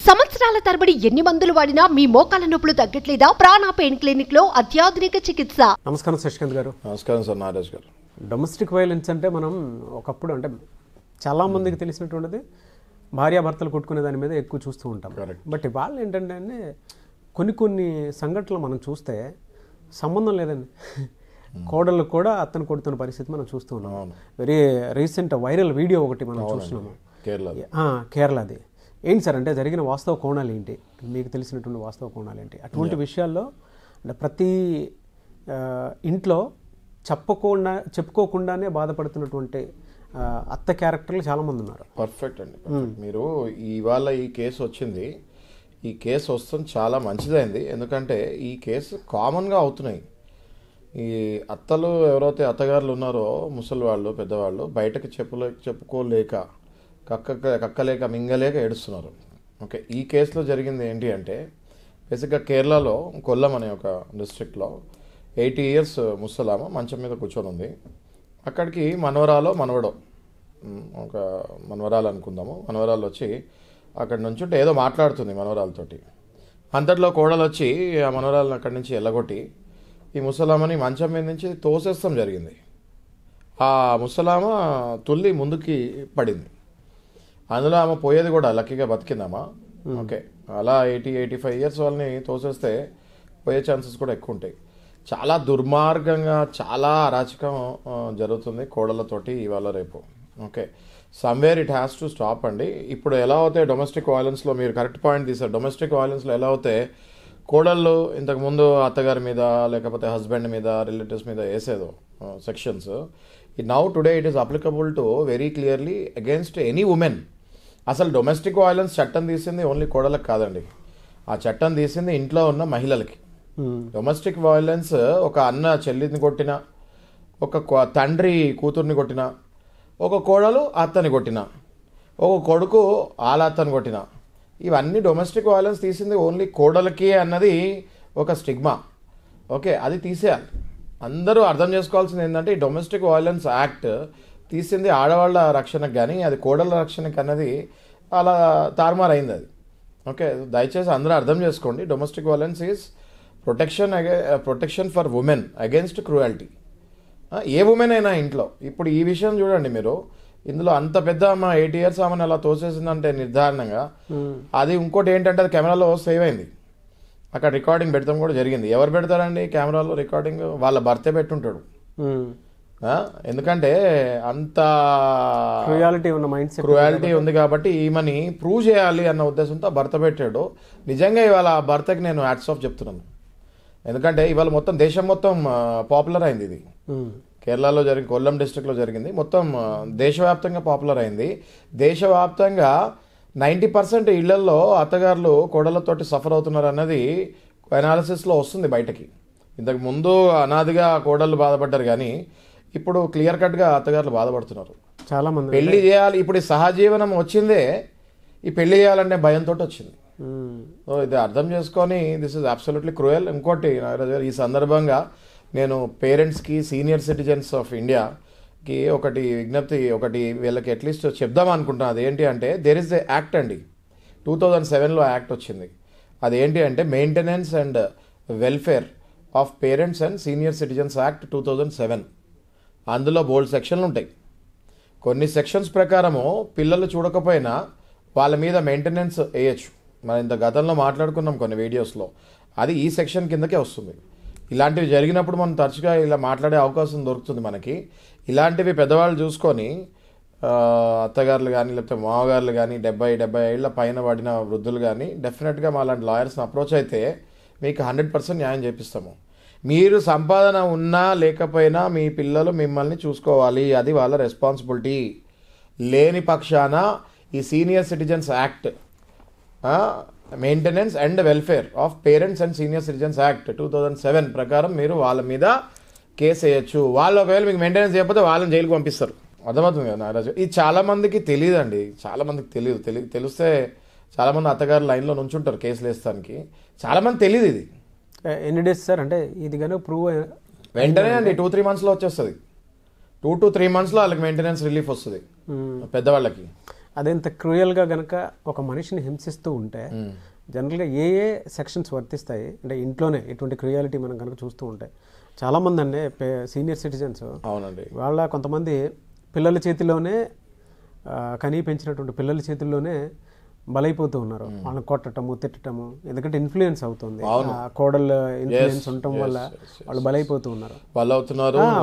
సంవత్సరాల తరబడి ఎన్ని మందులు వాడినా మీ మోకాల నొప్పులు తగ్గట్లేదా? ప్రాణ పెయిన్ క్లినిక్ లో అత్యాధునిక చికిత్స. నమస్కారం శశికాంత్ గారు. నమస్కారం సార్ నారాజ్ గారు. డొమెస్టిక్ వైలెన్స్ అంటే మనం ఒకప్పుడు అంటే చాలా మందికి తెలిసినటువంటిది భార్యాభర్తలు కొట్టుకునే దాని మీద ఎక్కువ చూస్తూ ఉంటాం. బట్ ఇవాళ ఏంటంటే కొన్ని సంఘటనలు మనం చూస్తే సంబంధం లేదండి, కోడళ్ళు కూడా అత్తను కొడుతున్న పరిస్థితి మనం చూస్తూ ఉన్నాం. వెరీ రీసెంట్ వైరల్ వీడియో ఒకటి మనం చూస్తున్నాము కేరళది. ఏంటి సార్ అంటే జరిగిన వాస్తవ కోణాలు ఏంటి, మీకు తెలిసినటువంటి వాస్తవ కోణాలు ఏంటి? అటువంటి విషయాల్లో అంటే ప్రతి ఇంట్లో చెప్పుకోకుండానే బాధపడుతున్నటువంటి అత్త క్యారెక్టర్లు చాలామంది ఉన్నారు. పర్ఫెక్ట్ అండి. మీరు ఇవాళ ఈ కేసు వచ్చింది, ఈ కేసు వస్తుంది చాలా మంచిదైంది. ఎందుకంటే ఈ కేసు కామన్గా అవుతున్నాయి. ఈ అత్తలు ఎవరైతే అత్తగారులు ఉన్నారో ముసలి వాళ్ళు పెద్దవాళ్ళు బయటకు చెప్పుకోలేక కక్కలేక మింగలేక ఏడుస్తున్నారు. ఓకే, ఈ కేసులో జరిగింది ఏంటి అంటే బేసిక్గా కేరళలో కొల్లం అనే ఒక డిస్ట్రిక్ట్లో 80 years ముసలామ మంచం మీద కూర్చొని ఉంది. అక్కడికి మనవడో ఒక మనవరాలు అనుకుందాము, మనవరాలు వచ్చి అక్కడి నుంచి ఏదో మాట్లాడుతుంది మనవరాలతోటి. అంతట్లో కోడలు వచ్చి ఆ మనవరాలను అక్కడి నుంచి ఎల్లగొట్టి ఈ ముసలామని మంచం మీద నుంచి తోసేస్తాం జరిగింది. ఆ ముసలామ తుల్లి ముందుకి పడింది. అందులో ఆమె పోయేది కూడా లక్కీగా బతికిందమ్మా. ఓకే, అలా 80-85 years వాళ్ళని తోసేస్తే పోయే ఛాన్సెస్ కూడా ఎక్కువ ఉంటాయి. చాలా దుర్మార్గంగా చాలా అరాచకం జరుగుతుంది కోడళ్ళతోటి ఇవాళ రేపు. Okay, somewhere it has to stop అండి. ఇప్పుడు ఎలా అవుతాయి డొమెస్టిక్ వైలెన్స్లో, మీరు కరెక్ట్ పాయింట్ తీశారు. డొమెస్టిక్ వైలెన్స్లో ఎలా అవుతాయి, కోడళ్ళు ఇంతకుముందు అత్తగారి మీద లేకపోతే హస్బెండ్ మీద రిలేటివ్స్ మీద వేసేదో sections, now today it is applicable to very clearly against any women. అసలు డొమెస్టిక్ వైలెన్స్ చట్టం తీసింది ఓన్లీ కోడలకు కాదండి, ఆ చట్టం తీసింది ఇంట్లో ఉన్న మహిళలకి. డొమెస్టిక్ వైలెన్స్ ఒక అన్న చెల్లిని కొట్టిన, ఒక తండ్రి కూతుర్ని కొట్టిన, ఒక కోడలు అత్తని కొట్టిన, ఒక కొడుకు వాళ్ళ అత్తని కొట్టిన, ఇవన్నీ డొమెస్టిక్ వైలెన్స్ తీసింది ఓన్లీ కోడలకి అన్నది ఒక స్టిగ్మా. ఓకే, అది తీసేయాలి. అందరూ అర్థం చేసుకోవాల్సింది ఏంటంటే ఈ డొమెస్టిక్ వైలెన్స్ యాక్ట్ తీసింది ఆడవాళ్ళ రక్షణకు, కానీ అది కోడళ్ళ రక్షణకు అన్నది అలా తారుమారైంది అది. ఓకే, దయచేసి అందరూ అర్థం చేసుకోండి. Domestic violence is protection for women against cruelty. A women అయినా ఇంట్లో. ఇప్పుడు ఈ విషయం చూడండి మీరు, ఇందులో అంత పెద్ద అమ్మ 80 years ఆమెను అలా తోసేసిందంటే నిర్ధారణంగా, అది ఇంకోటి ఏంటంటే అది కెమెరాలో సేవ్ అయింది. అక్కడ రికార్డింగ్ పెడతాం కూడా జరిగింది. ఎవరు పెడతారండి కెమెరాలో రికార్డింగ్? వాళ్ళ భర్తే పెట్టుంటాడు. ఎందుకంటే అంత క్రూయాలిటీ ఉంది కాబట్టి ఈమెని ప్రూవ్ చేయాలి అన్న ఉద్దేశంతో భర్త పెట్టాడు. నిజంగా ఇవాళ ఆ భర్తకి నేను హ్యాట్స్ ఆఫ్ చెప్తున్నాను. ఎందుకంటే ఇవాళ మొత్తం దేశం మొత్తం పాపులర్ అయింది. ఇది కేరళలో జరిగి కొల్లం డిస్ట్రిక్ట్లో జరిగింది. మొత్తం దేశవ్యాప్తంగా పాపులర్ అయింది. దేశవ్యాప్తంగా 90% ఇళ్లలో అత్తగారులు కోడళ్ళతోటి సఫర్ అవుతున్నారు అన్నది అనాలిసిస్లో వస్తుంది బయటకి. ఇంతకు ముందు అనాదిగా కోడళ్ళు బాధపడ్డారు, కానీ ఇప్పుడు క్లియర్ కట్గా అత్తగారులు బాధపడుతున్నారు. చాలా మంది పెళ్లి చేయాలి, ఇప్పుడు ఈ సహజీవనం వచ్చిందే ఈ పెళ్లి చేయాలనే భయంతో వచ్చింది. సో ఇది అర్థం చేసుకొని దిస్ ఇస్ అబ్సల్యూట్లీ క్రూయల్. ఇంకోటి నాగరాజు గారు, ఈ సందర్భంగా నేను పేరెంట్స్కి, సీనియర్ సిటిజన్స్ ఆఫ్ ఇండియాకి ఒకటి విజ్ఞప్తి, ఒకటి వీళ్ళకి అట్లీస్ట్ చెప్దాం అనుకుంటున్నాను. అదేంటి అంటే దేర్ ఇస్ ఎ యాక్ట్ అండి, 2007లో యాక్ట్ వచ్చింది. అదేంటి అంటే maintenance and welfare of parents and senior citizens act 2007. అందులో బోల్డ్ సెక్షన్లు ఉంటాయి. కొన్ని సెక్షన్స్ ప్రకారము పిల్లలు చూడకపోయినా వాళ్ళ మీద మెయింటెనెన్స్ వేయచ్చు. మనం ఇంత గతంలో మాట్లాడుకున్నాం కొన్ని వీడియోస్లో, అది ఈ సెక్షన్ కిందకే వస్తుంది. ఇలాంటివి జరిగినప్పుడు మనం తరచుగా ఇలా మాట్లాడే అవకాశం దొరుకుతుంది మనకి. ఇలాంటివి పెద్దవాళ్ళు చూసుకొని అత్తగారులు కానీ లేకపోతే మామగారులు కానీ 70 ఏళ్ల పైన పడిన వృద్ధులు కానీ డెఫినెట్గా మా లాంటి లాయర్స్ని అప్రోచ్ అయితే మీకు 100% న్యాయం చేపిస్తాము. మీరు సంపాదన ఉన్నా లేకపోయినా మీ పిల్లలు మిమ్మల్ని చూసుకోవాలి, అది వాళ్ళ రెస్పాన్సిబిలిటీ. లేని పక్షాన ఈ senior citizens act, maintenance and welfare of parents and senior citizens act 2007 ప్రకారం మీరు వాళ్ళ మీద కేసు వేయచ్చు. వాళ్ళు ఒకవేళ మీకు మెయింటెనెన్స్ చేయకపోతే వాళ్ళని జైలుకి పంపిస్తారు. అర్థమవుతుంది కదా నాగరాజు? ఇది చాలామందికి తెలియదండి, చాలామందికి తెలిస్తే చాలామంది అత్తగారు లైన్లో నుంచుంటారు కేసులు వేస్తానికి. చాలామంది తెలియదు. ఇది ఎన్ని డేస్ సార్ అంటే ఇది కనుక ప్రూవ్ వెంటనే అండి 2-3 monthsలో వచ్చేస్తుంది. 2 to 3 monthsలో వాళ్ళకి మెయింటెనెన్స్ రిలీఫ్ వస్తుంది పెద్దవాళ్ళకి. అదెంత క్రూయల్గా గనక ఒక మనిషిని హింసిస్తూ ఉంటే జనరల్గా ఏ ఏ సెక్షన్స్ వర్తిస్తాయి అంటే ఇంట్లోనే ఇటువంటి క్రూయాలిటీ మనం కనుక చూస్తూ ఉంటే చాలామంది అండి సీనియర్ సిటిజన్స్ అవునండి వాళ్ళ కొంతమంది పిల్లల చేతిలోనే కనీ పెంచినటువంటి పిల్లల చేతుల్లోనే బలైపోతూ ఉన్నారు. వాళ్ళని కొట్టటము తిట్టటము, ఎందుకంటే ఇన్ఫ్లుయెన్స్ అవుతుంది, కోడళ్ళు ఇన్ఫ్లుయెన్స్ ఉండటం వల్ల వాళ్ళు బలైపోతూ ఉన్నారు.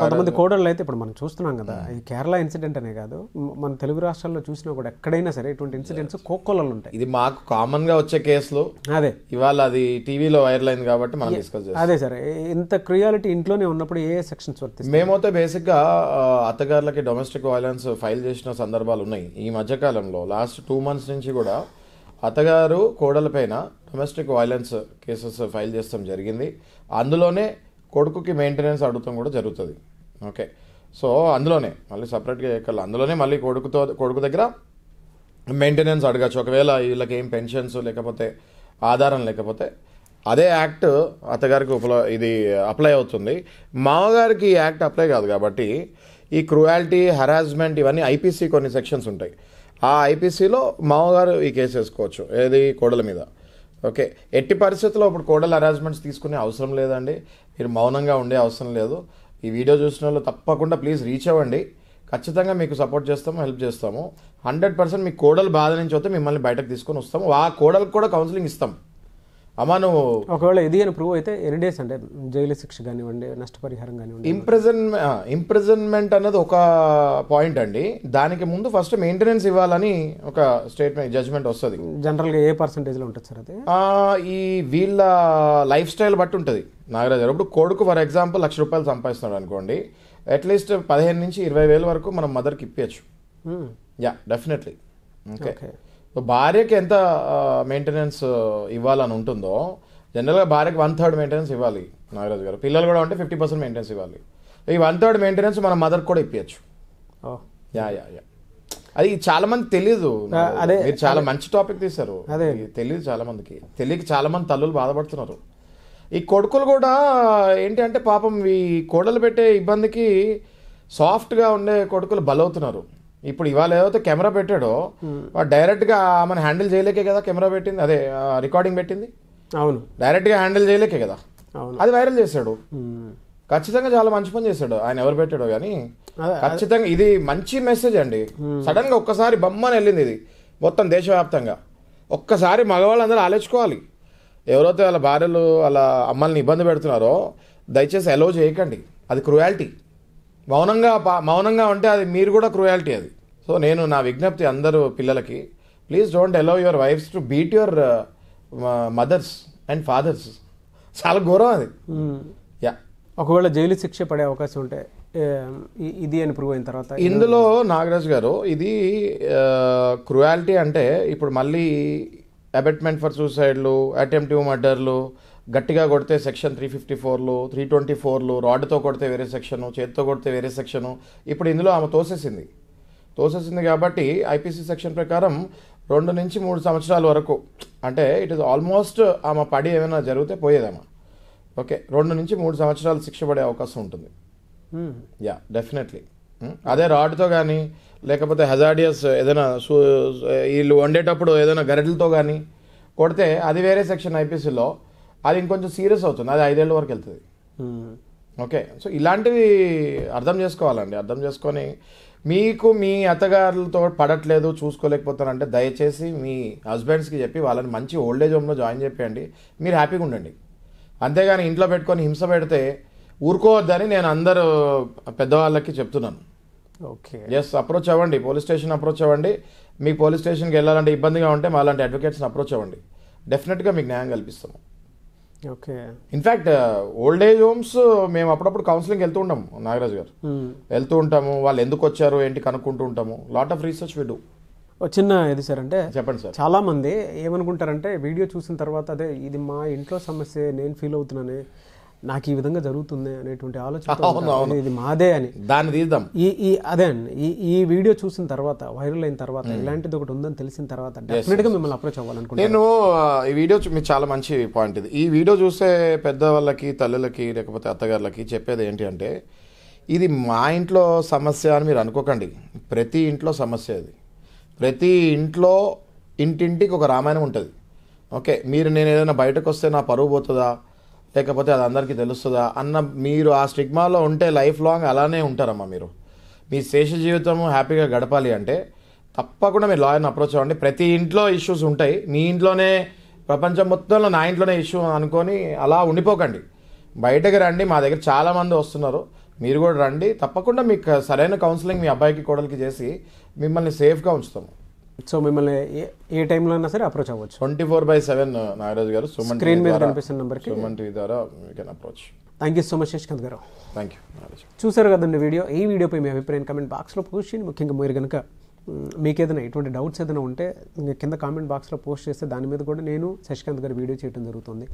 కొంతమంది కోడళ్ళు అయితే ఇప్పుడు మనం చూస్తున్నాం కదా, ఈ కేరళ ఇన్సిడెంట్ అనే కాదు, మన తెలుగు రాష్ట్రాల్లో చూసినా కూడా ఎక్కడైనా సరే ఇటువంటి ఇన్సిడెంట్స్ కోకొల్లలు ఉంటాయి. ఇది మాకు కామన్ గా వచ్చే కేసులు. అదే ఇవాళ అది టీవీలో వైరల్ అయింది కాబట్టి మనం డిస్కస్ చేస్తాం. అదే సరే, ఇంత క్రియాలిటీ ఇంట్లోనే ఉన్నప్పుడు ఏ సెక్షన్స్ వర్తిస్తాయి? మేమైతే బేసిక్ గా అత్తగారులకి డొమెస్టిక్ వైలెన్స్ ఫైల్ చేసిన సందర్భాలు ఉన్నాయి. ఈ మధ్యకాలంలో లాస్ట్ 2 months నుంచి కూడా అత్తగారు కోడల పైన డొమెస్టిక్ వైలెన్స్ కేసెస్ ఫైల్ చేస్తాం జరిగింది. అందులోనే కొడుకుకి మెయింటెనెన్స్ అడుగుతాం కూడా జరుగుతుంది. ఓకే, సో అందులోనే మళ్ళీ సపరేట్గా ఎక్కర్లు, అందులోనే మళ్ళీ కొడుకు దగ్గర మెయింటెనెన్స్ అడగచ్చు. ఒకవేళ వీళ్ళకి ఏం పెన్షన్స్ లేకపోతే ఆధారం లేకపోతే అదే యాక్ట్ అత్తగారికి ఇది అప్లై అవుతుంది. మామగారికి ఈ యాక్ట్ అప్లై కాదు కాబట్టి ఈ క్రూయాలిటీ, హరాస్మెంట్ ఇవన్నీ ఐపీసీ కొన్ని సెక్షన్స్ ఉంటాయి. ఆ ఐపీసీలో మామగారు ఈ కేసు వేసుకోవచ్చు, ఏది కోడల మీద. ఓకే, ఎట్టి పరిస్థితుల్లో ఇప్పుడు కోడల హరాస్మెంట్స్ తీసుకునే అవసరం లేదండి. మీరు మౌనంగా ఉండే అవసరం లేదు. ఈ వీడియో చూసిన వాళ్ళు తప్పకుండా ప్లీజ్ రీచ్ అవ్వండి. ఖచ్చితంగా మీకు సపోర్ట్ చేస్తాము, హెల్ప్ చేస్తాము. 100% మీ కోడలు బాధ నుంచి వస్తే మిమ్మల్ని బయటకు తీసుకొని వస్తాము. ఆ కోడలకు కూడా కౌన్సిలింగ్ ఇస్తాం. అమ్మా నువ్వు ఒకవేళ ఇది అని ప్రూవ్ అయితే ఎన్ని డేస్ అంటే జైలు శిక్ష కానివ్వండి, నష్టపరిహారం కానివ్వండి? ఇంప్రిజన్మెంట్ అన్నది ఒక పాయింట్ అండి. దానికి ముందు ఫస్ట్ మెయింటెనెన్స్ ఇవ్వాలని ఒక స్టేట్మెంట్ జడ్జ్మెంట్ వస్తుంది. జనరల్గా ఏ పర్సంటేజ్లో ఉంటుంది సార్ అది? ఈ వీళ్ళ లైఫ్ స్టైల్ బట్టి ఉంటుంది నాగరాజు గారు. ఇప్పుడు కొడుకు ఫర్ ఎగ్జాంపుల్ ₹1,00,000 సంపాదిస్తున్నాడు అనుకోండి, అట్లీస్ట్ 15,000 నుంచి 20,000 వరకు మనం మదర్కి ఇప్పించచ్చు. Yeah, definitely. ఓకే, భార్యకి ఎంత మెయింటెనెన్స్ ఇవ్వాలని ఉంటుందో జనరల్గా భార్యకి 1/3 మెయింటెనెన్స్ ఇవ్వాలి నాగరాజు గారు. పిల్లలు కూడా ఉంటే 50% మెయింటెనెన్స్ ఇవ్వాలి. ఈ 1/3 మెయింటెనెన్స్ మన మదర్కి కూడా ఇప్పించచ్చు. యా యా యా అది చాలా మంది తెలీదు. అదే మీరు చాలా మంచి టాపిక్ తీశారు. అదే తెలియదు చాలా మందికి, తెలియక చాలా మంది తల్లులు బాధపడుతున్నారు. ఈ కొడుకులు కూడా ఏంటి అంటే పాపం ఈ కోడలు పెట్టే ఇబ్బందికి సాఫ్ట్గా ఉండే కొడుకులు బలవుతున్నారు. ఇప్పుడు ఇవాళ ఏదైతే కెమెరా పెట్టాడో డైరెక్ట్గా ఆమెను హ్యాండిల్ చేయలేకే కదా కెమెరా పెట్టింది, అదే రికార్డింగ్ పెట్టింది. అవును, డైరెక్ట్గా హ్యాండిల్ చేయలేకే కదా అది వైరల్ చేశాడు. ఖచ్చితంగా చాలా మంచి పని చేశాడు ఆయన, ఎవరు పెట్టాడో కానీ ఖచ్చితంగా ఇది మంచి మెసేజ్ అండి. సడన్గా ఒక్కసారి బొమ్మని వెళ్ళింది ఇది మొత్తం దేశవ్యాప్తంగా. ఒక్కసారి మగవాళ్ళందరూ ఆలోచించుకోవాలి. ఎవరైతే వాళ్ళ భార్యలు వాళ్ళ అమ్మల్ని ఇబ్బంది పెడుతున్నారో దయచేసి అలో చేయకండి. అది క్రూయాలిటీ. మౌనంగా ఉంటే అది మీరు కూడా క్రూయాలిటీ అది. సో నేను నా విజ్ఞప్తి అందరూ పిల్లలకి, please don't allow your wives to beat your mothers and fathers. చాలా ఘోరం అది. యా, ఒకవేళ జైలు శిక్ష పడే అవకాశం ఉంటే ఇది అని ప్రూవ్ అయిన తర్వాత ఇందులో నాగరాజ్ గారు ఇది క్రూయాలిటీ అంటే ఇప్పుడు మళ్ళీ అబెట్మెంట్ ఫర్ సూసైడ్లు, అటెంప్టివ్ మర్డర్లు, గట్టిగా కొడితే సెక్షన్ 354లు, 324లు, రాడ్తో కొడితే వేరే సెక్షను, చేతితో కొడితే వేరే సెక్షను. ఇప్పుడు ఇందులో ఆమె తోసేసింది కాబట్టి ఐపీసీ సెక్షన్ ప్రకారం 2 నుంచి 3 సంవత్సరాల వరకు, అంటే ఇట్ ఈస్ ఆల్మోస్ట్ ఆమె పడి ఏమైనా జరిగితే పోయేదమ్మా. ఓకే, 2 నుంచి 3 సంవత్సరాలు శిక్ష పడే అవకాశం ఉంటుంది. Yeah, definitely. అదే రాడ్తో కానీ లేకపోతే హజార్డియస్ ఏదైనా వీళ్ళు వండేటప్పుడు ఏదైనా గరిటలతో కానీ కొడితే అది వేరే సెక్షన్ ఐపీసీలో, అది ఇంకొంచెం సీరియస్ అవుతుంది, అది 5 ఏళ్ళ వరకు వెళ్తుంది. ఓకే, సో ఇలాంటివి అర్థం చేసుకోవాలండి. అర్థం చేసుకొని మీకు మీ అత్తగారులతో పడట్లేదు, చూసుకోలేకపోతారంటే దయచేసి మీ హస్బెండ్స్కి చెప్పి వాళ్ళని మంచి ఓల్డేజ్ హోమ్లో జాయిన్ చేయండి. మీరు హ్యాపీగా ఉండండి. అంతేగాని ఇంట్లో పెట్టుకొని హింస పెడితే ఊరుకోవద్దని నేను అందరూ పెద్దవాళ్ళకి చెప్తున్నాను. ఓకే, ఎస్, అప్రోచ్ అవ్వండి, పోలీస్ స్టేషన్ అప్రోచ్ అవ్వండి. మీకు పోలీస్ స్టేషన్కి వెళ్ళాలంటే ఇబ్బందిగా ఉంటే మా లాంటి అడ్వకేట్స్ని అప్రోచ్ అవ్వండి. డెఫినెట్గా మీకు న్యాయం కల్పిస్తాము. Okay, in fact old age homes మేము అప్పుడప్పుడు కౌన్సిలింగ్ వెళ్తూ ఉంటాము నాగరాజ్ గారు, వెళ్తూ ఉంటాము. వాళ్ళు ఎందుకు వచ్చారు ఏంటి కనుక్కుంటూ ఉంటాము. Lot of research we do. చిన్న ఇది సార్, అంటే చెప్పండి సార్. చాలా మంది ఏమనుకుంటారంటే వీడియో చూసిన తర్వాత అదే ఇది మా ఇంట్లో సమస్య, నేను ఫీల్ అవుతున్నానే, నాకు ఈ విధంగా జరుగుతుంది అనేటువంటి ఆలోచన, ఇది మాదే అని. దాన్ని తీద్దాం. అదే అండి, ఈ వీడియో చూసిన తర్వాత, వైరల్ అయిన తర్వాత, ఇలాంటిది ఒకటి ఉందని తెలిసిన తర్వాత డెఫినెట్ గా మిమ్మల్ని అప్రోచ్ అవ్వాలనుకుంటున్నాను. నేను ఈ వీడియో మీకు చాలా మంచి పాయింట్ ఇది. ఈ వీడియో చూసే పెద్దవాళ్ళకి, తల్లులకి, లేకపోతే అత్తగారులకి చెప్పేది ఏంటి అంటే, ఇది మా ఇంట్లో సమస్య అని మీరు అనుకోకండి. ప్రతి ఇంట్లో సమస్య ఇది. ప్రతి ఇంట్లో ఇంటింటికి ఒక రామాయణం ఉంటుంది. ఓకే, నేను ఏదైనా బయటకు వస్తే నా పరువు పోతుందా, లేకపోతే అది అందరికీ తెలుస్తుందా అన్న మీరు ఆ స్టిగ్మాలో ఉంటే లైఫ్ లాంగ్ అలానే ఉంటారమ్మా. మీరు మీ శేష జీవితం హ్యాపీగా గడపాలి అంటే తప్పకుండా మీరు లాయర్ని అప్రోచ్ అవ్వండి. ప్రతి ఇంట్లో ఇష్యూస్ ఉంటాయి. మీ ఇంట్లోనే, ప్రపంచం మొత్తంలో నా ఇంట్లోనే ఇష్యూ అనుకొని అలా ఉండిపోకండి. బయటకు రండి, మా దగ్గర చాలామంది వస్తున్నారు, మీరు కూడా రండి. తప్పకుండా మీకు సరైన కౌన్సిలింగ్ మీ అబ్బాయికి కోడలికి చేసి మిమ్మల్ని సేఫ్గా ఉంచుతాము. సో మిమ్మల్ని ఏ టైంలో అయినా సరే అప్రోచ్ అవ్వచ్చు. 24/7 నాగరాజు గారు. స్క్రీన్ మీద కనిపిస్తున్న నెంబర్కి సుమన్ టీవీ ద్వారా you can approach. Thank you so much Shashikanth గారు. Thank you Nagaraju. చూసారు కదండి వీడియో. ఈ వీడియోపై మీ అభిప్రాయం కామెంట్ బాక్స్లో పోస్ట్ చేయండి. ముఖ్యంగా మీరు కనుక మీకు ఏదైనా ఎటువంటి డౌట్స్ ఏదైనా ఉంటే కింద కామెంట్ బాక్స్లో పోస్ట్ చేస్తే దాని మీద కూడా నేను శశికాంత్ గారు వీడియో చేయడం జరుగుతుంది.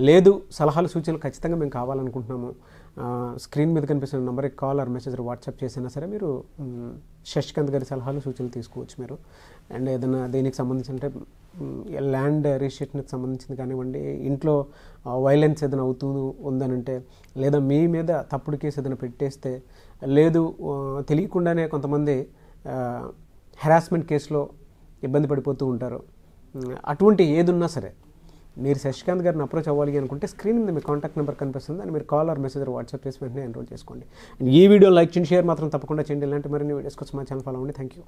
లేదు సలహాలు సూచనలు ఖచ్చితంగా మేము కావాలనుకుంటున్నాము, స్క్రీన్ మీద కనిపిస్తున్న నెంబర్కి కాల్ ఆర్ మెసేజ్ వాట్సాప్ చేసినా సరే మీరు శశికాంత్ గారి సలహాలు సూచనలు తీసుకోవచ్చు మీరు. అండ్ ఏదైనా దీనికి సంబంధించి అంటే ల్యాండ్ రిజిస్ట్రేషన్కి సంబంధించింది కానివ్వండి, ఇంట్లో వైలెన్స్ ఏదైనా అవుతూ ఉందనంటే, లేదా మీ మీద తప్పుడు కేసు ఏదైనా పెట్టేస్తే, లేదు తెలియకుండానే కొంతమంది హెరాస్మెంట్ కేసులో ఇబ్బంది పడిపోతూ ఉంటారు, అటువంటి ఏదున్నా సరే మీరు శశికాంత్ గారిని అప్రోచ్ అవ్వాలి అనుకుంటే స్క్రీన్ మీద మీ కాంటాక్ట్ నెంబర్ కనిపిస్తుంది, అని మీరు కాల్ ఆర్ మెసేజ్ వాట్సాప్ చేసి వెంటనే ఎన్రోల్ చేసుకోండి. ఈ వీడియో లైక్ చేయండి, షేర్ మాత్రం తప్పకుండా చేయండి. ఇలాంటి మరిన్ని వీడియోస్ కోసం మా ఛానల్ ఫాలో అవ్వండి. Thank you.